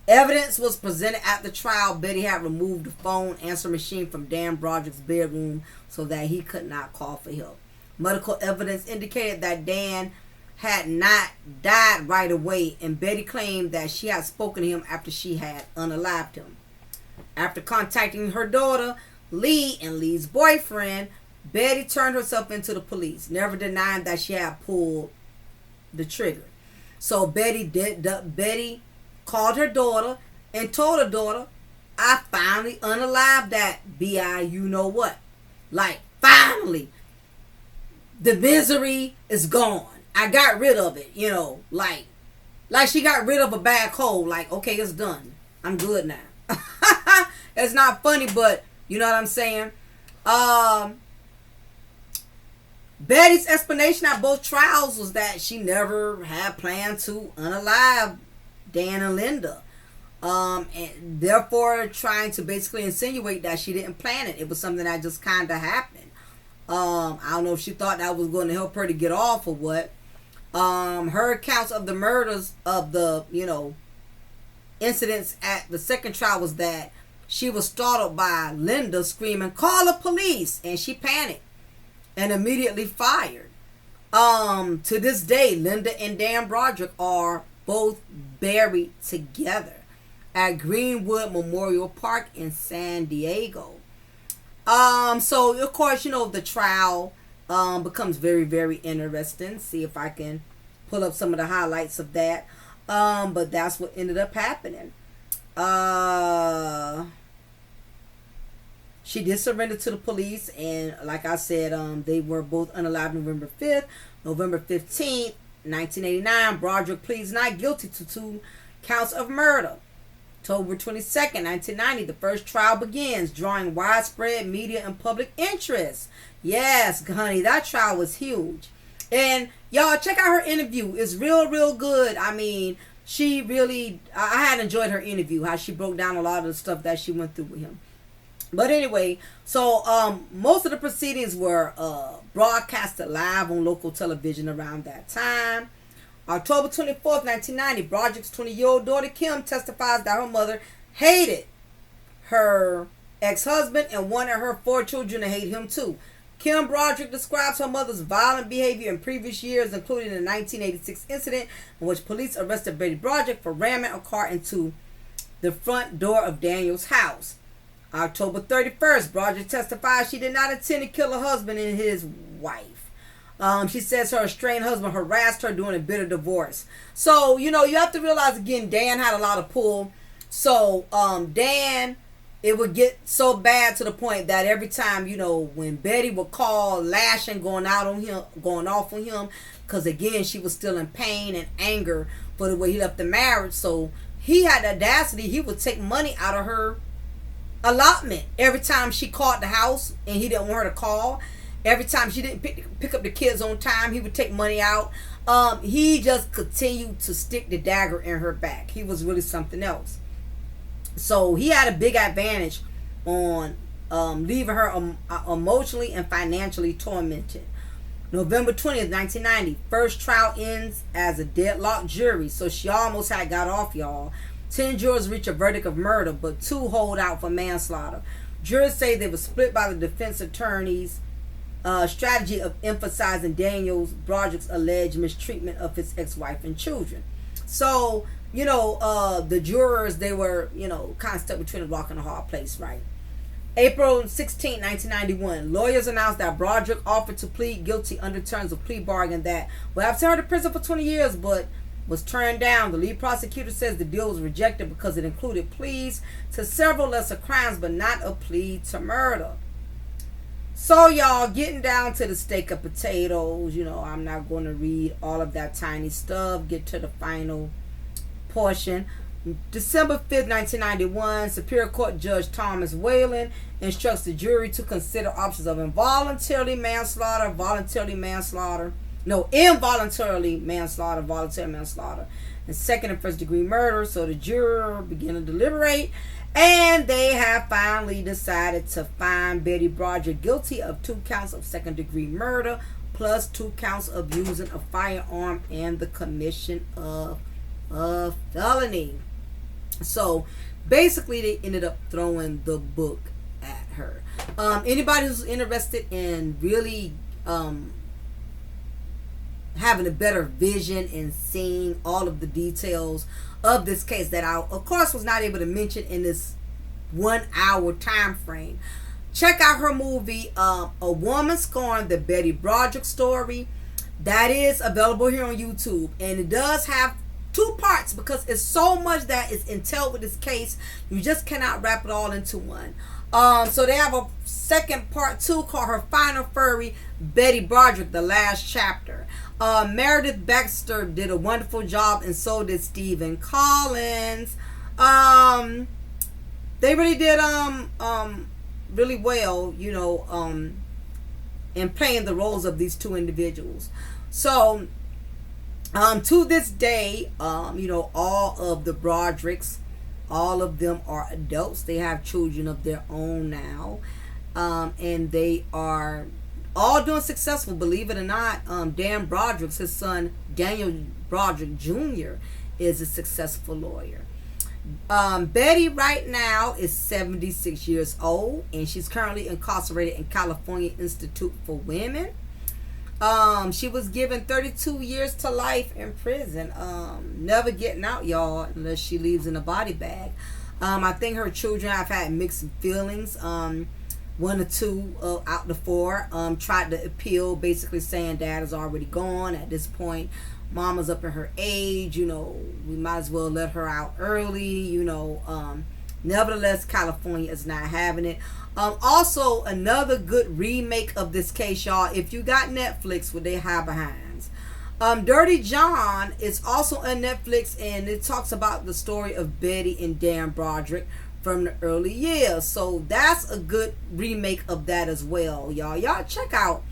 Evidence was presented at the trial. Betty had removed the phone answer machine from Dan Broderick's bedroom so that he could not call for help. Medical evidence indicated that Dan had not died right away, and Betty claimed that she had spoken to him after she had unalived him. After contacting her daughter, Lee, and Lee's boyfriend, Betty turned herself into the police, never denying that she had pulled the trigger. So Betty called her daughter and told her daughter, I finally unalived that B.I. you know what. Like, finally. The misery is gone. I got rid of it, you know, like she got rid of a bad cold. Like, okay, it's done. I'm good now. It's not funny, but you know what I'm saying? Betty's explanation at both trials was that she never had planned to unalive Dan and Linda. And therefore trying to basically insinuate that she didn't plan it. It was something that just kind of happened. I don't know if she thought that was going to help her to get off or what. Her accounts of the murders of the, you know, incidents at the second trial was that she was startled by Linda screaming, "Call the police!" and she panicked and immediately fired. To this day, Linda and Dan Broderick are both buried together at Greenwood Memorial Park in San Diego. So of course, you know, the trial becomes very, very interesting. See if I can pull up some of the highlights of that. But that's what ended up happening. She did surrender to the police, and like I said, they were both unalived November 5th. November 15th, 1989, Broderick pleads not guilty to 2 counts of murder. October 22nd, 1990, the first trial begins, drawing widespread media and public interest. Yes, honey, that trial was huge. And y'all, check out her interview. It's real, real good. I mean, she really, I had enjoyed her interview, how she broke down a lot of the stuff that she went through with him. But anyway, so most of the proceedings were broadcasted live on local television around that time. October 24th, 1990, Broderick's 20-year-old daughter Kim testifies that her mother hated her ex-husband and wanted her 4 children to hate him too. Kim Broderick describes her mother's violent behavior in previous years, including the 1986 incident in which police arrested Betty Broderick for ramming a car into the front door of Daniel's house. October 31st, Broderick testifies she did not intend to kill her husband and his wife. She says her estranged husband harassed her during a bitter divorce. So, you know, you have to realize again, Dan had a lot of pull. So, Dan, it would get so bad to the point that every time, you know, when Betty would call, lashing, going off on him, because again, she was still in pain and anger for the way he left the marriage. So, he had the audacity, he would take money out of her allotment every time she called the house and he didn't want her to call. Every time she didn't pick up the kids on time, he would take money out. He just continued to stick the dagger in her back. He was really something else. So he had a big advantage on leaving her emotionally and financially tormented. November 20th, 1990, first trial ends as a deadlocked jury. So she almost had got off, y'all. 10 jurors reach a verdict of murder, but 2 hold out for manslaughter. Jurors say they were split by the defense attorney's strategy of emphasizing Daniel's Broderick's alleged mistreatment of his ex-wife and children. So, you know, the jurors, they were, you know, kind of stuck between a rock and a hard place, right? April 16, 1991, lawyers announced that Broderick offered to plead guilty under terms of plea bargain that will have sent her to prison for 20 years, but was turned down. The lead prosecutor says the deal was rejected because it included pleas to several lesser crimes, but not a plea to murder. So, y'all, getting down to the steak of potatoes, you know, I'm not going to read all of that tiny stuff. Get to the final portion. December 5th, 1991, Superior Court Judge Thomas Whalen instructs the jury to consider options of involuntary manslaughter, voluntary manslaughter, and second and first degree murder. So the juror began to deliberate, and they have finally decided to find Betty Broderick guilty of 2 counts of second degree murder plus 2 counts of using a firearm and the commission of a felony. So basically they ended up throwing the book at her. Anybody who's interested in really having a better vision and seeing all of the details of this case that I, of course, was not able to mention in this 1 hour time frame, check out her movie, A Woman Scorned, the Betty Broderick story. That is available here on YouTube, and it does have two parts because it's so much that is entailed with this case. You just cannot wrap it all into one. So they have a second part 2 called Her Final Furry, Betty Broderick, the last chapter. Meredith Baxter did a wonderful job, and so did Stephen Collins. They really did really well, in playing the roles of these two individuals. So to this day, all of the Brodericks, all of them are adults. They have children of their own now, and they are all doing successful, believe it or not. Dan Broderick, his son Daniel Broderick Jr. is a successful lawyer. Betty right now is 76 years old, and she's currently incarcerated in California Institute for Women. She was given 32 years to life in prison. Never getting out, y'all, unless she leaves in a body bag. I think her children have had mixed feelings. One or two out the 4 tried to appeal, basically saying dad is already gone at this point. Mama's up in her age, we might as well let her out early, Nevertheless, California is not having it. Also, another good remake of this case, y'all. If you got Netflix, with they hide behinds. Dirty John is also on Netflix, and it talks about the story of Betty and Dan Broderick from the early years. So that's a good remake of that as well, y'all. Y'all check out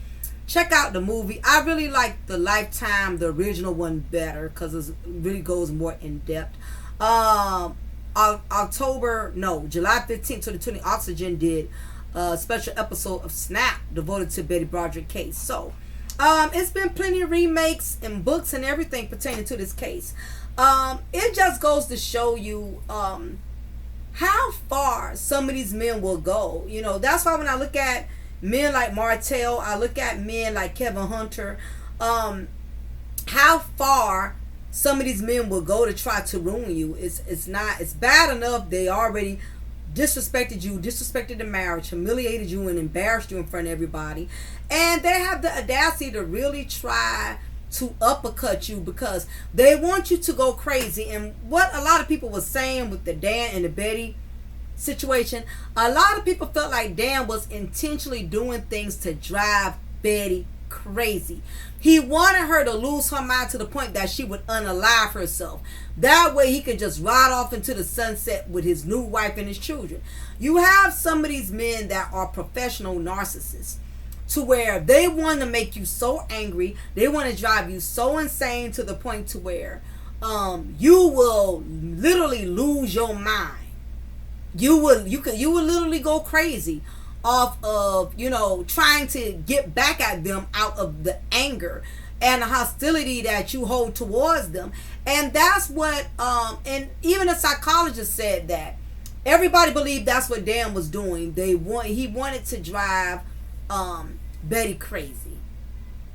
the movie. I really like the Lifetime, the original one, better because it really goes more in depth. July 15th, 2020, Oxygen did a special episode of Snap devoted to Betty Broderick case. So it's been plenty of remakes and books and everything pertaining to this case. It just goes to show you how far some of these men will go. That's why when I look at men like Martell, I look at men like Kevin Hunter, how far some of these men will go to try to ruin you. It's bad enough they already disrespected you, disrespected the marriage, humiliated you, and embarrassed you in front of everybody, and they have the audacity to really try to uppercut you because they want you to go crazy. And what a lot of people were saying with the Dan and the Betty situation, a lot of people felt like Dan was intentionally doing things to drive Betty crazy. He wanted her to lose her mind to the point that she would unalive herself. That way he could just ride off into the sunset with his new wife and his children. You have some of these men that are professional narcissists, to where they want to make you so angry, they want to drive you so insane to the point to where you will literally lose your mind. You will literally go crazy off of trying to get back at them out of the anger and the hostility that you hold towards them. And that's what and even a psychologist said that everybody believed that's what Dan was doing. He wanted to drive Betty crazy.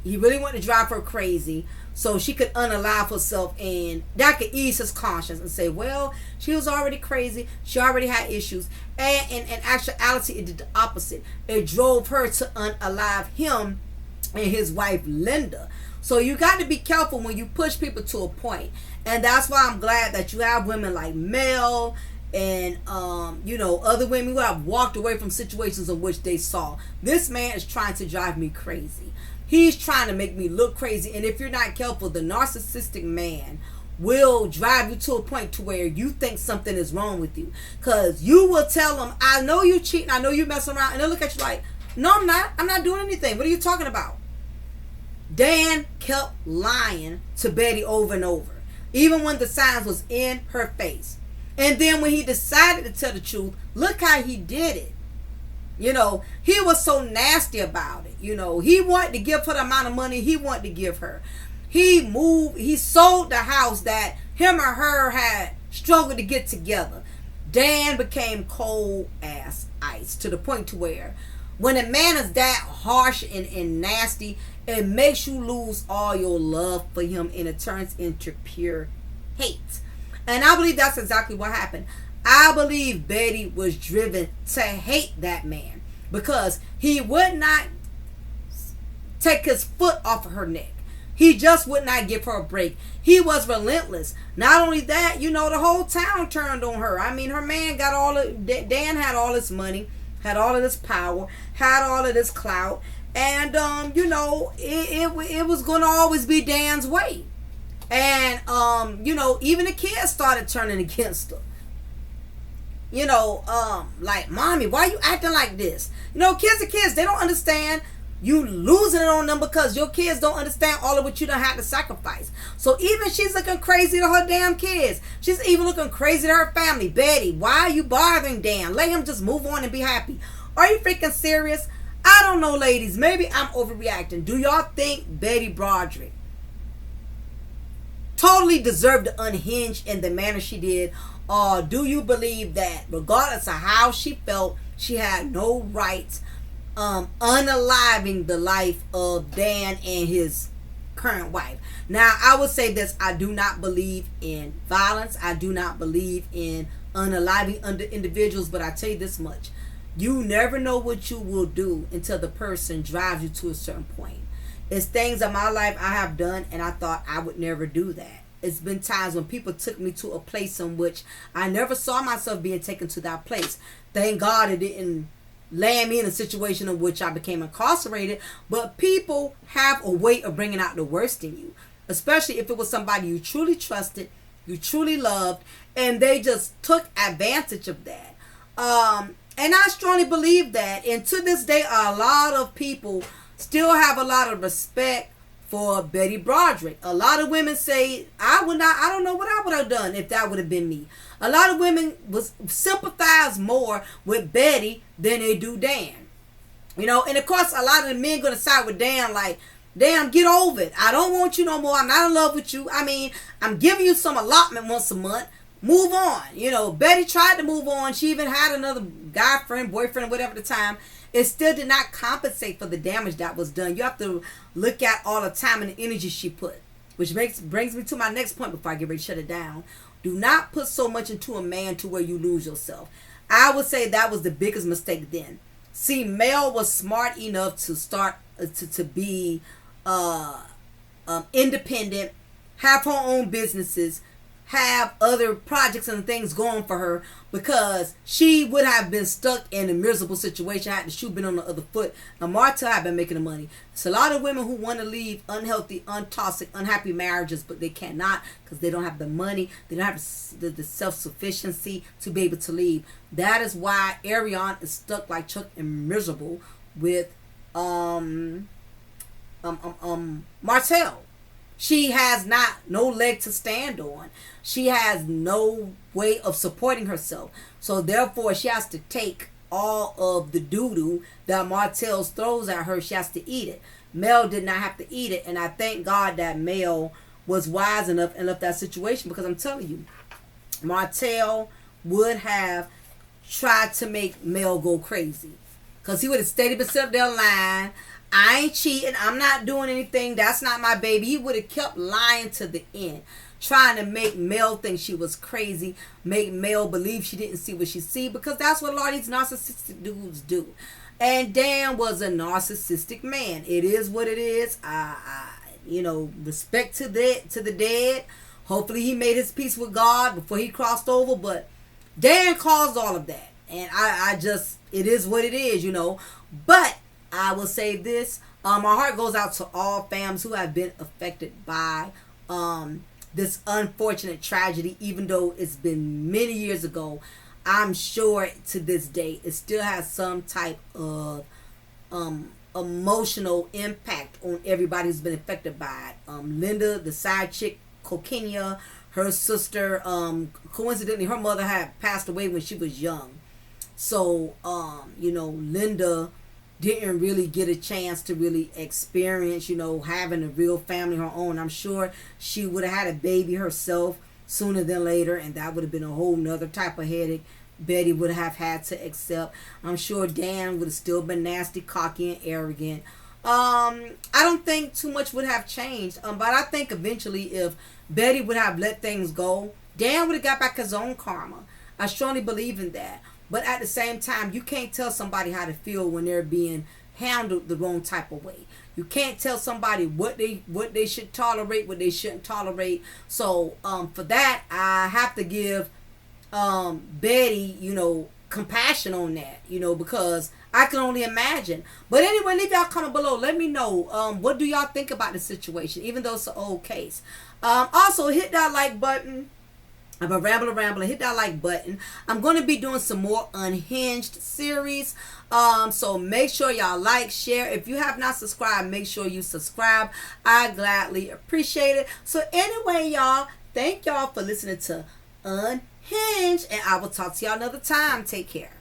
He really wanted to drive her crazy so she could unalive herself, and that could ease his conscience and say, well, she was already crazy, she already had issues. And in actuality, it did the opposite. It drove her to unalive him and his wife Linda. So you got to be careful when you push people to a point. And that's why I'm glad that you have women like Mel and other women who have walked away from situations in which they saw, this man is trying to drive me crazy. He's trying to make me look crazy. And if you're not careful, the narcissistic man will drive you to a point to where you think something is wrong with you. Because you will tell them, I know you cheating, I know you messing around. And they'll look at you like, no, I'm not. I'm not doing anything. What are you talking about? Dan kept lying to Betty over and over, even when the signs was in her face. And then when he decided to tell the truth, look how he did it. He was so nasty about it. He wanted to give her the amount of money he wanted to give her. He sold the house that him or her had struggled to get together. Dan became cold as ice to the point to where when a man is that harsh and nasty, it makes you lose all your love for him, and it turns into pure hate. And I believe that's exactly what happened. I believe Betty was driven to hate that man because he would not take his foot off of her neck. He just would not give her a break. He was relentless. Not only that, you know, the whole town turned on her. I mean, her man got all of, Dan had all this money, had all of this power, had all of this clout, and you know, it was going to always be Dan's way. And you know, even the kids started turning against her. You know, like, mommy, why you acting like this? You know, kids are kids. They don't understand you losing it on them because your kids don't understand all of what you done had to sacrifice. So even she's looking crazy to her damn kids. She's even looking crazy to her family. Betty, why are you bothering Dan? Let him just move on and be happy. Are you freaking serious? I don't know, ladies. Maybe I'm overreacting. Do y'all think Betty Broderick totally deserved to unhinge in the manner she did? Or do you believe that regardless of how she felt, she had no right unaliving the life of Dan and his current wife? Now, I would say this. I do not believe in violence. I do not believe in unaliving individuals. But I tell you this much. You never know what you will do until the person drives you to a certain point. It's things in my life I have done and I thought I would never do that. It's been times when people took me to a place in which I never saw myself being taken to that place. Thank God it didn't land me in a situation in which I became incarcerated. But people have a way of bringing out the worst in you. Especially if it was somebody you truly trusted, you truly loved, and they just took advantage of that. And I strongly believe that. And to this day, a lot of people still have a lot of respect for Betty Broderick. A lot of women say, I don't know what I would have done if that would have been me. A lot of women sympathize more with Betty than they do Dan. You know, and of course, a lot of the men going to side with Dan like, damn, get over it. I don't want you no more. I'm not in love with you. I mean, I'm giving you some allotment once a month. Move on. You know, Betty tried to move on. She even had another guy friend, boyfriend, whatever at the time. It still did not compensate for the damage that was done. You have to look at all the time and the energy she put. Which brings me to my next point before I get ready to shut it down. Do not put so much into a man to where you lose yourself. I would say that was the biggest mistake then. See, Mel was smart enough to start to be independent, have her own businesses, have other projects and things going for her, because she would have been stuck in a miserable situation had the shoe been on the other foot. Now, Martha had been making the money. It's a lot of women who want to leave unhealthy, untoxic, unhappy marriages, but they cannot because they don't have the money. They don't have the self-sufficiency to be able to leave. That is why Ariane is stuck like Chuck and miserable with Martell. She has no leg to stand on. She has no way of supporting herself. So therefore, she has to take all of the doo-doo that Martell throws at her. She has to eat it. Mel did not have to eat it. And I thank God that Mel was wise enough and left that situation. Because I'm telling you, Martell would have tried to make Mel go crazy. Because he would have stayed himself there lying. I ain't cheating. I'm not doing anything. That's not my baby. He would have kept lying to the end. Trying to make Mel think she was crazy. Make Mel believe she didn't see what she see. Because that's what a lot of these narcissistic dudes do. And Dan was a narcissistic man. It is what it is. Respect to the dead. Hopefully he made his peace with God before he crossed over. But Dan caused all of that. And it is what it is, But I will say this. My heart goes out to all fams who have been affected by this unfortunate tragedy. Even though it's been many years ago, I'm sure to this day it still has some type of emotional impact on everybody who's been affected by it. Linda, the side chick, Kokenya, her sister, coincidentally, her mother had passed away when she was young. So, Linda didn't really get a chance to really experience, having a real family of her own. I'm sure she would have had a baby herself sooner than later, and that would have been a whole nother type of headache Betty would have had to accept. I'm sure Dan would have still been nasty, cocky, and arrogant. I don't think too much would have changed, but I think eventually if Betty would have let things go, Dan would have got back his own karma. I strongly believe in that. But at the same time, you can't tell somebody how to feel when they're being handled the wrong type of way. You can't tell somebody what they should tolerate, what they shouldn't tolerate. So for that, I have to give Betty, compassion on that, because I can only imagine. But anyway, leave y'all comment below. Let me know what do y'all think about the situation, even though it's an old case. Also, hit that like button. I'm a rambler. Hit that like button. I'm going to be doing some more Unhinged series. So make sure y'all like, share. If you have not subscribed, make sure you subscribe. I gladly appreciate it. So anyway, y'all, thank y'all for listening to Unhinged. And I will talk to y'all another time. Take care.